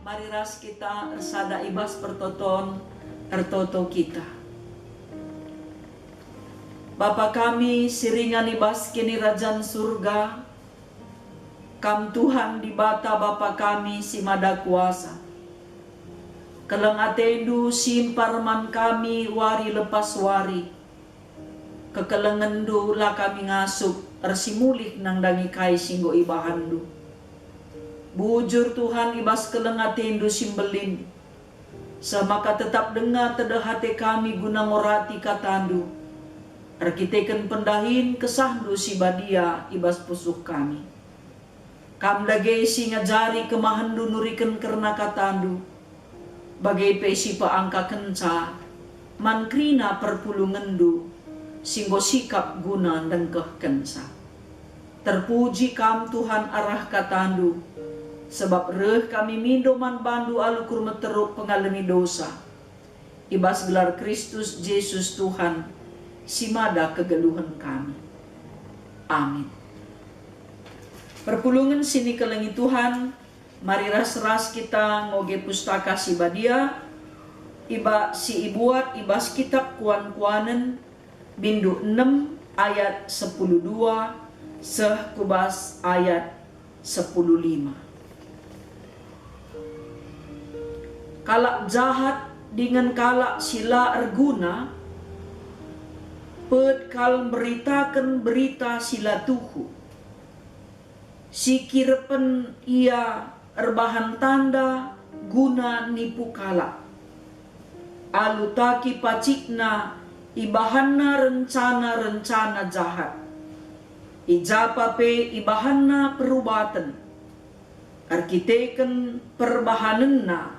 Mari ras kita ersada ibas pertoton ertoto kita. Bapa kami siringan ibas kini rajan surga. Kam Tuhan di bata Bapa kami si mada kuasa. Keleng atendu simparman kami wari lepas wari. Kekelengendu la kami ngasup ersimulik nang dangi kai singgo ibahandu. Bujur Tuhan ibas keleng atendu simbelin. Semaka tetap dengar tedehate kami guna ngorati katandu. Arkiteken pendahin kesahdu si badia ibas pusuh kami. Kam dagei si ngajari kemahandu nuriken karena katandu. Bagai pesi paangka kenca. Mankrina perpulungendu. Singgo sikap guna dengkeh kensa. Terpuji kam Tuhan arah katandu. Sebab reh kami mindoman bandu alukur meteruk pengalami dosa. Ibas gelar Kristus Yesus Tuhan. Simada kegeluhan kami. Amin. Perpulungan sini kelengi Tuhan. Mari ras-ras kita ngoge pustaka si badia. Iba si ibuat ibas kitab kuan-kuanen. Bindu 6 ayat 10.2. Seh kubas ayat 10.5. Kalak jahat dengan kalak sila erguna. Pet kal beritakan berita sila tuhu. Sikirpen ia erbahan tanda guna nipu kalak. Alutaki pacikna ibahanna rencana-rencana jahat. Ijapa pe ibahanna perubatan. Arkiteken perbahanenna.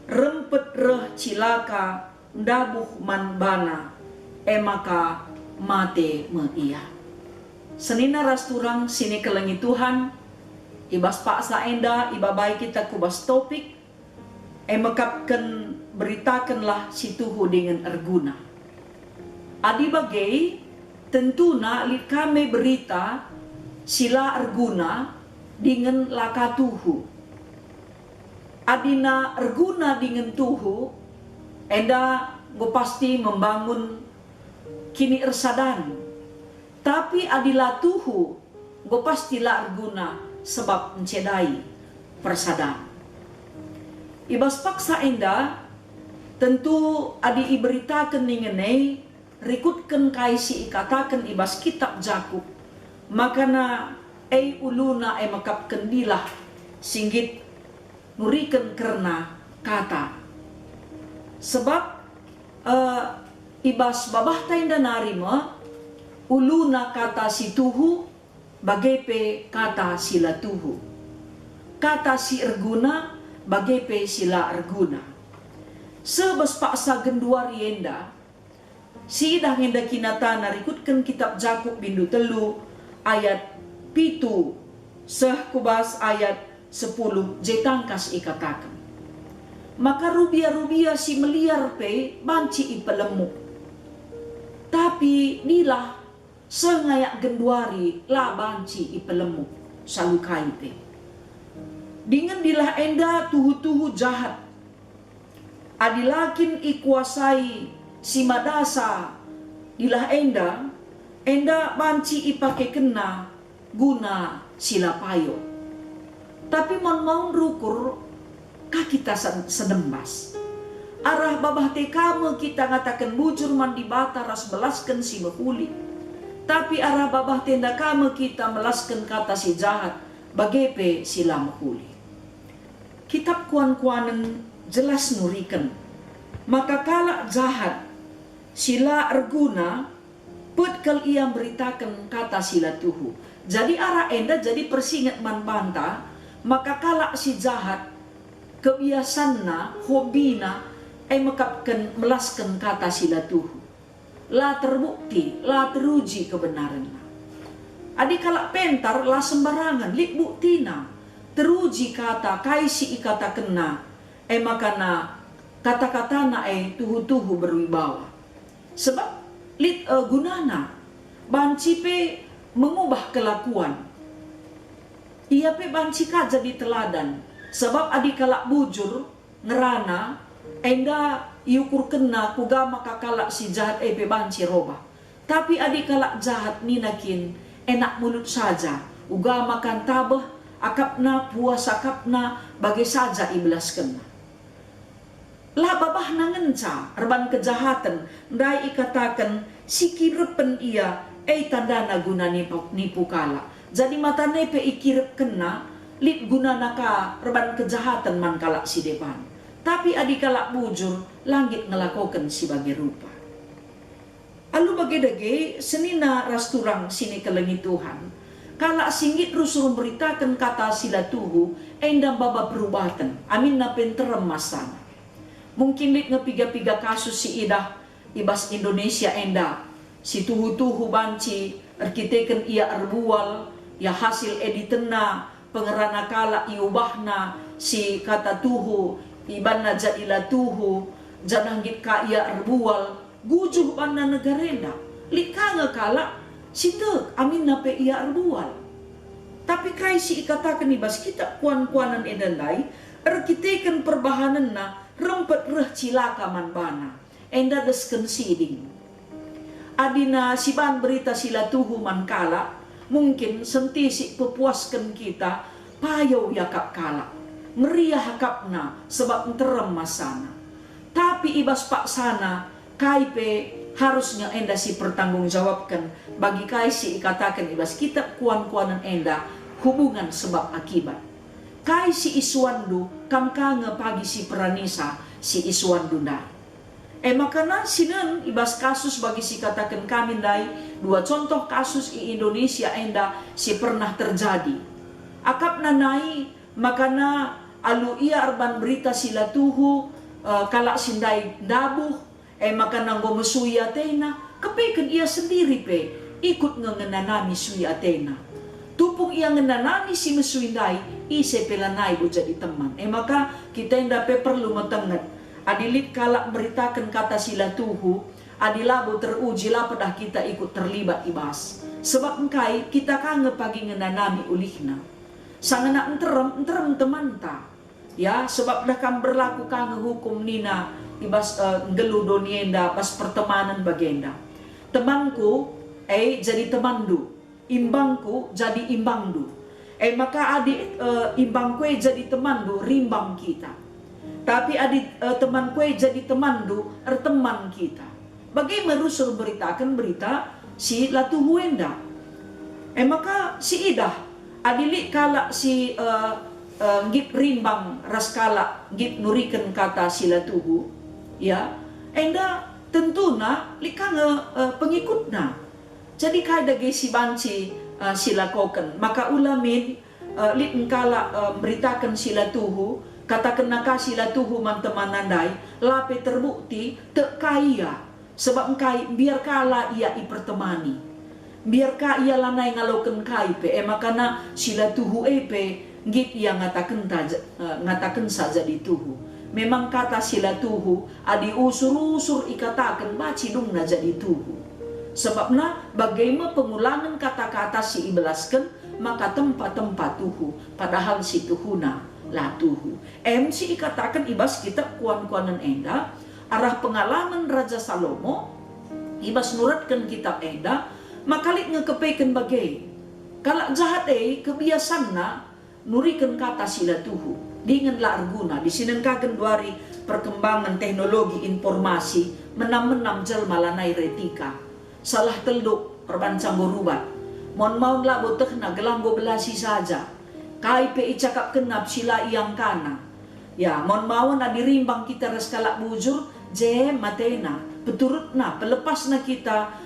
Rempet reh cilaka ndabuh manbana. Emaka mate meia. Senina rasturang sini kelengi Tuhan. Ibas paksa enda ibabai kita kubas topik. Emekapkan beritakanlah si tuhu dengan erguna. Adi bagai tentuna lit kami berita sila erguna dengan laka tuhu. Adina erguna dengan tuhu enda go pasti membangun kini ersadan. Tapi adila tuhu go pasti la erguna sebab mencedai persadan. Ibas paksa enda tentu adi iberitakan ningenei rikutkan kaisi ikatakan ibas kitab Jakub. Makana uluna makapkan dilah singgit nurikan karena kata. Sebab ibas babah tainda narima uluna kata si tuhu bagai pe kata sila tuhu. Kata si erguna bagai pe sila erguna. Sebes paksa genduari enda si idang enda kinata narikutkan kitab Jakub bindu telu ayat pitu seh kubas ayat 10 jetangkas ikatakan. Maka rubia-rubia si meliar pe banci ipelemuk. Tapi nilah sengayak genduari la banci ipelemuk salukai pe. Dengan dilah enda tuhu-tuhu jahat. Adilakin ikuasai si madasa dilah enda banci ipake kena guna sila payo. Tapi mon rukur kita sedembas. Arah babah tekame kita ngatakan bujur mandi bata ras belaskan si mehuli. Tapi arah babah tenda kame kita melaskan kata si jahat bagepe sila mehuli. Kitab kuan-kuanen jelas nurikan. Maka kalak jahat sila erguna petkal ia beritakan kata sila tuhu. Jadi arah enda jadi persingat man banta. Maka kalak si jahat kebiasanna hobina mekapkan melaskan kata sila tuhu. La terbukti, la teruji kebenarannya. Adi kalak pentar la sembarangan lik buktina. Teruji kata kaisi ikata kena makana kata-katana tuhu-tuhu berwibawa. Sebab lit gunana banci pe mengubah kelakuan. Ia pe banci ka jadi teladan Sebab adik kalak bujur ngerana enda iukur kena kuga maka kalak si jahat ebe banci roba. Tapi adik kalak jahat ninakin enak mulut saja. Uga makan tabah akapna puas akapna bagai saja iblas kena. Lah babah nangenca erban kejahatan ndai ikatakan sikirepen ia tandana guna nipu kala. Jadi mata nepe ikirep kena lit guna naka erban kejahatan man kalak si depan. Tapi adik kalak bujur langit ngelakokan si bagai rupa. Alu bagai dage senina rasturang sini kelengi Tuhan. Kalak singgit rusuh beritakan kata sila tuhu endam baba perubatan. Amin na penterem masana. Mungkin lit ngepiga-piga kasus si idah ibas Indonesia enda. Si tuhu-tuhu banci arkiteken ia erbual ya hasil editena pengerana kala iubahna si kata tuhu ibanna jadila tuhu jananggit ka ia erbual gujuh banna negarenda likanga kala sitek amin nape ia erbual. Tapi kai si ikatakan ibas kita kuan-kuanan edandai arkiteken perbahanan na rempet reh cilaka man bana enda desken siding adina siban berita sila tuhu man kala mungkin sentisi pepuaskan kita payau yakap kala meriah hakapna sebab enterem masana. Tapi ibas pak sana kaipe harusnya enda si pertanggungjawabkan bagi kai si ikatakan ibas kita kuan-kuanan enda hubungan sebab akibat. Kai si iswandu kam kange pagi si peranisa si iswandu nda. Makana sinan ibas kasus bagi si katakan kami dai dua contoh kasus di Indonesia enda si pernah terjadi. Akap nanai makana alu ia arban berita sila tuhu kalak sindai dabuh makana ngo mesui atena kepekan ia sendiri pe ikut ngenanami sui atena. Tupung ia ngenanami si mesuindai ise pelanai bu jadi teman. Maka kita indape perlu metenget. Adilit kalak beritakan kata sila tuhu, adilabu teruji lah pedah kita ikut terlibat ibas. Sebab engkai kita kange pagi ngenanami ulihna. Sangena enterem teman ta. Ya, sebab dah kan berlaku kange hukum nina ibas gelu donienda pas pertemanan bagenda. Temanku jadi temandu. Imbangku jadi imbangdu. Maka adik imbangku jadi temandu rimbang kita. Tapi adik temanku jadi temandu teman kita. Bagaimana Rasul beritakan berita si latu huenda. Maka si idah adilik kala si gip rimbang raskala gip nurikan kata si latuhu ya. Enda tentuna likang pengikutna. Jadi kada si banci silakokan maka ulamin lit engkala beritakan sila tuhu katakan naka sila tuhu man temanandai lape terbukti tek kaya sebab engkai biar kala ia ipertemani biar ka ia lanai ngaloken kai pe makana sila tuhu pe git ia ngatakan saja di tuhu memang kata sila tuhu adi usur-usur ikatakan baci dong na jadi tuhu. Sebabna bagaimana pengulangan kata-kata si ibelaskan maka tempat-tempat tuhu padahal si tuhuna lah tuhu. Si ikatakan ibas kita kuan-kuanan enda arah pengalaman Raja Salomo ibas nuratkan kitab enda maka lit ngekepekan bagai kalak jahat kebiasaan na nurikan kata sila tuhu dengan la arguna disinengkakan duari perkembangan teknologi informasi menam-menam jelma lanai retika salah teluk perbancang borubat mon maun la boteh na gelang belasi saja kai pe icakap kenap sila yang kana ya mon maun na dirimbang kita reskalak bujur je matena peturut na pelepas na kita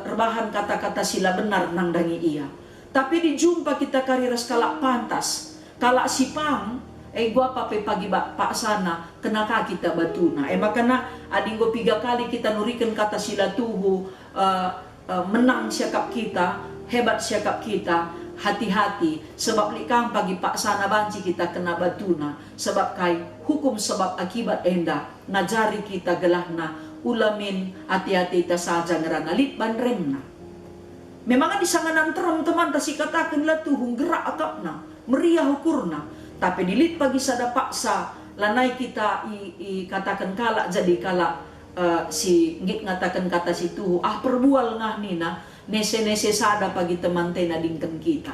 rebahan kata-kata sila benar nandangi ia tapi dijumpa kita kari reskalak pantas kalak sipang gua pape pagi pak sana kenaka kita batuna makana adinggo 3 kali kita nurikan kata sila tuhu menang siakap kita hebat siakap kita hati-hati sebab likang pagi pak sana banci kita kena batuna sebab kai hukum sebab akibat enda ngajari kita gelahna ulamin hati-hati ta saja ngerana lit bandremna memang di sanganan terang teman tasi katakan lah tuhung gerak akapna meriah ukurna Tapi dilit pagi sada paksa lanai kita katakan kalak jadi kalak si ngit ngatakan kata si Tuhu perbual ngah nina nese sada pagi teman tena dingken kita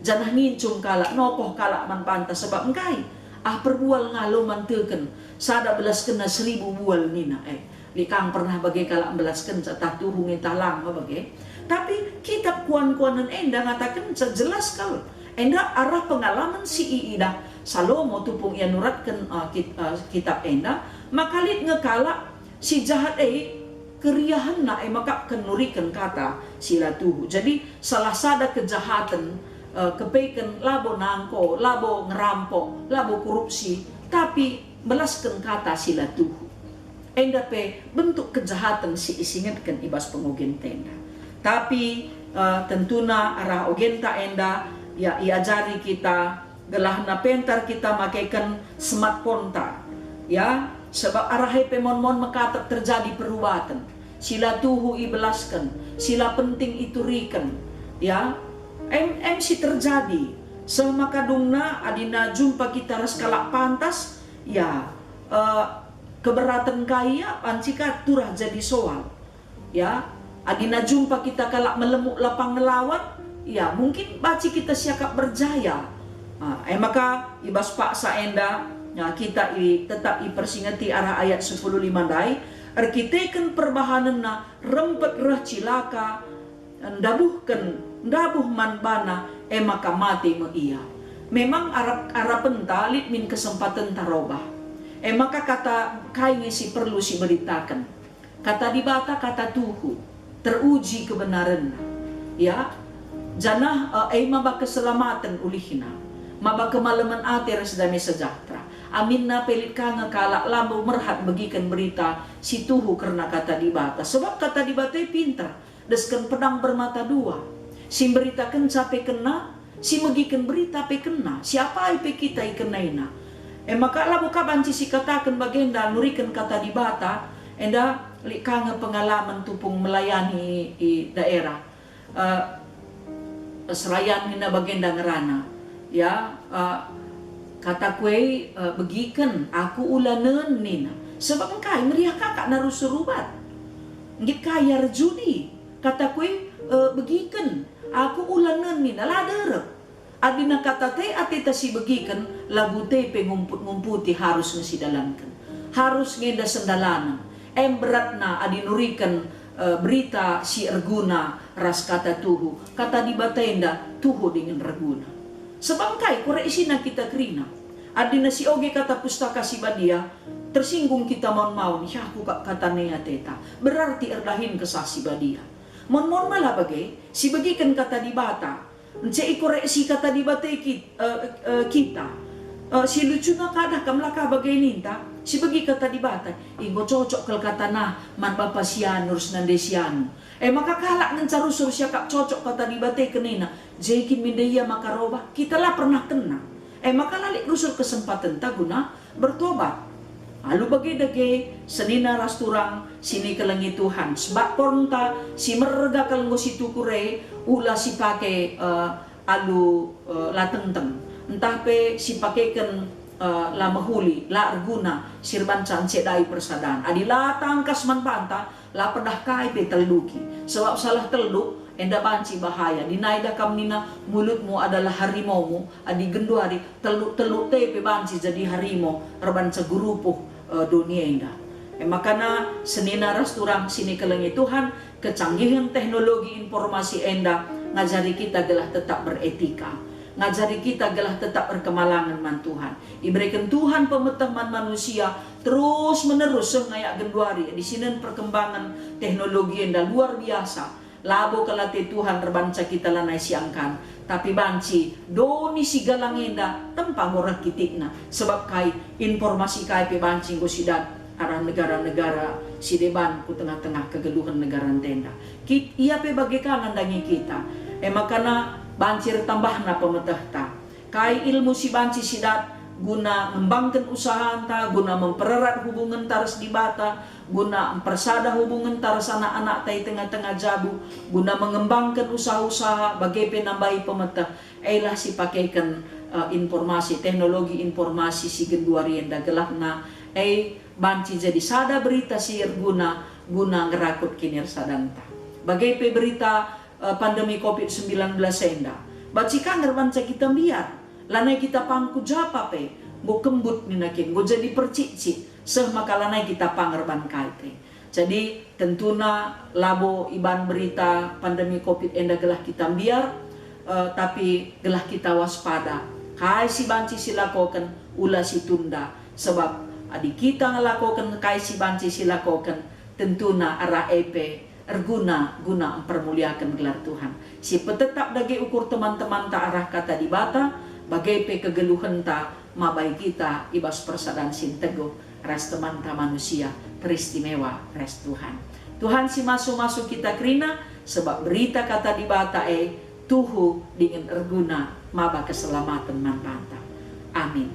janah ngincung kalak nokoh kalak man pantas sebab engkai perbual ngalo manteuken sada belas kena 1000 bual nina likang pernah bagai kalak belas ken catah Tuhu ngitah lama bagai tapi kitab kuan-kuanan enda ngatakan jelas kal enda arah pengalaman si Iida Salomo tupung ia nuratkan kitab enda makalit ngekalak si jahat keriahan na maka kenurikan kata sila Tuhu. Jadi salah sada kejahatan kepeken labo nangko, labo ngerampok, labo korupsi, tapi belaskan kata sila Tuhu. Enda pe bentuk kejahatan si isingatkan ibas pengogen tenda. Tapi tentuna arah ogenta enda ya iajari kita gelah na pentar kita makaikan smartphone ta ya sebab arah mon makatak terjadi perubahan sila Tuhu ibelaskan sila penting iturikan ya si terjadi semakadungna adina jumpa kita ras kalak pantas ya keberatan kaya pancika turah jadi soal ya adina jumpa kita kalak melemuk lapang ngelawat ya mungkin baci kita siakap berjaya maka ibas paksa enda ya, kita tetap persingati arah ayat 10:5 dai arkiteken perbahanan na rempet reh cilaka ndabuh man bana maka mati me ia memang arah pentalit min kesempatan tarobah maka kata kaini si perlu si beritakan kata dibata kata Tuhu teruji kebenaran ya janah maba keselamatan ulihna maba kemalaman atir sedami sejahtera amin na pelit ka ngakala lambo merhat bagikan berita si Tuhu karena kata dibata sebab kata dibata pintar deskan pedang bermata dua si beritakan sampai kena si megikan berita pe kena siapa ipe kita ikenaina maka labo kabanci si katakan bagenda nurikan kata dibata enda likang pengalaman tupung melayani daerah serayan hina bagenda ngerana ya kata kue begikan aku ulanen nina sebab engkai meriah kakak narus serubat ngit kaya rejudi kata kue begikan aku ulanen nina lader adina kata te ateta si begikan lagu te pengumput-ngumputi harus ngesidalankan harus ngeda sendalanan beratna adinurikan berita si erguna ras kata Tuhu kata di batenda Tuhu dengan reguna sebab kai kore isina kita kerina adina si oge kata pustaka si badia tersinggung kita mon ya aku kata nea teta berarti erdahin kesah si badia mon malah bagai si bagikan kata di bata ence kore si kata di bata kita si lucu na kada kamlaka bagai ninta si bagi kata di bata ingo cocok kel kata nah man bapa sianur nande sianu maka kalak ngencarusur siakap cocok kata di bata kenina jekin mindaya makaroba kita lah pernah kena maka lalik rusur kesempatan taguna bertobat lalu bagi dage senina rasturang sini kelengi Tuhan sebab pornta si merga kalenggo si tukure ula si pake latenteng entah pe si pakaikan la mahuli la arguna sirban can cedai persadaan adila tangkas man panta la pedah kai pe teluki sebab salah teluk enda banci bahaya dinaida kamnina mulutmu adalah harimaumu adi genduari teluk te pe banci jadi harimau reban segurupuh dunia enda makana senina rasturang sini kelengi Tuhan kecanggihan teknologi informasi enda ngajari kita gelah tetap beretika ngajari kita gelah tetap berkemalangan man Tuhan iberikan Tuhan pemetaman manusia terus menerus ngayak genduari di sini perkembangan teknologi yang luar biasa labo kalate Tuhan terbanca kita lanai siangkan tapi banci doni si galang enda tempang orang kitikna sebab kai informasi kai pe banci gosidat arah negara-negara si deban ku tengah-tengah kegeluhan negara tenda ia pe bagaikan andangi kita makana bancir tambahna pemetahta kai ilmu si banci sidat guna ngembangkan usaha anta guna mempererat hubungan taras di bata guna mempersada hubungan taras anak-anak tai tengah-tengah jabu guna mengembangkan usaha-usaha bagai penambahi pemetah lah si pakaikan informasi teknologi informasi si genduari enda gelapna banci jadi sada berita si guna ngerakut kinir sadanta bagai pe berita pandemi COVID-19 enda baci kanger banca kita biar lanai kita pangku japa pe go kembut minakin go jadi percici seh maka lanai kita pangerban kaite. Jadi tentuna labo iban berita pandemi COVID enda gelah kita biar tapi gelah kita waspada kai si banci silakokan ulah si tunda sebab adik kita ngelakokan kai si banci silakokan tentuna arah EP erguna mempermuliakan gelar Tuhan si petetap dage ukur teman-teman ta arah kata di bata bagai pe kegeluhan ta mabai kita ibas persadan sin teguh ras teman ta manusia peristimewa ras Tuhan si masuk kita kerina sebab berita kata di bata tuhu dengan erguna maba keselamatan manfaat. Amin.